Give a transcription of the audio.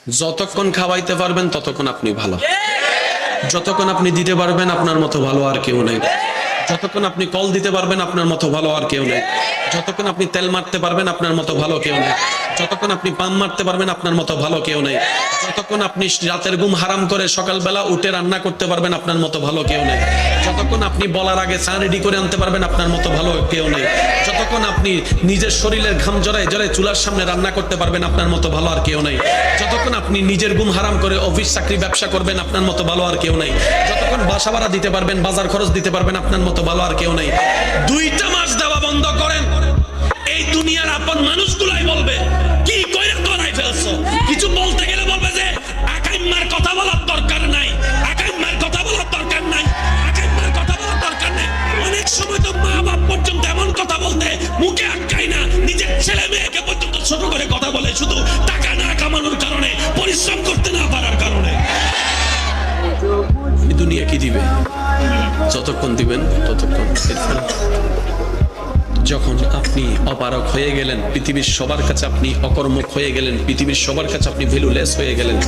যতক্ষণ খাওয়াইতে পারবেন ততক্ষণ আপনি ভালো, যতক্ষণ আপনি দিতে পারবেন আপনার মতো ভালো আর কেউ নেই, যতক্ষণ আপনি কল দিতে পারবেন আপনার মতো ভালো আর কেউ নেই, যতক্ষণ আপনি তেল মারতে পারবেন আপনার মতো ভালো কেউ নেই, যতক্ষণ আপনি পাম মারতে পারবেন আপনার মতো ভালো কেউ নেই, যতক্ষণ আপনি রাতের ঘুম হারাম করে সকালবেলা উঠে রান্না করতে পারবেন আপনার মতো ভালো কেউ নেই, যতক্ষণ আপনি বলার আগে চা রেডি করে আনতে পারবেন আপনার মতো ভালো কেউ নেই, যতক্ষণ আপনি নিজের শরীরের ঘাম জড়ায় জড়ায় চুলার সামনে রান্না করতে পারবেন আপনার মতো ভালো আর কেউ নেই, যতক্ষণ আপনি নিজের ঘুম হারাম করে অফিস চাকরি ব্যবসা করবেন আপনার মতো ভালো আর কেউ নেই, যতক্ষণ বাসা ভাড়া দিতে পারবেন বাজার খরচ দিতে পারবেন আপনার মতো ভালো আর কেউ নেই। 2টা মাস দেওয়া বন্ধ করেন, এই দুনিয়ার আপন মানুষগুলাই বলবে কি কইরা করাই ফেলছো, কিছু বলতে গেলে বলবে যে আকাইম্মার কথা বলার দরকার নাই, আকাইম্মার কথা বলার দরকার নাই, আকাইম্মার কথা বলার দরকার নাই। অনেক সময় তো মা বাপ পর্যন্ত এমন কথা বলতে মুখে আটকায় না, নিজের ছেলে মেয়েকে পর্যন্ত ছোট করে কথা বলে, শুধু টাকা না কামানোর কারণে, পরিশ্রম করতে না পারার কারণে। এই দুনিয়া কি দিবে? যতক্ষণ দিবেন ততক্ষণ। যখন আপনি অপারক হয়ে গেলেন, পৃথিবীর সবার কাছে আপনি অকর্মক হয়ে গেলেন, পৃথিবীর সবার কাছে আপনি ভ্যালুলেস হয়ে গেলেন,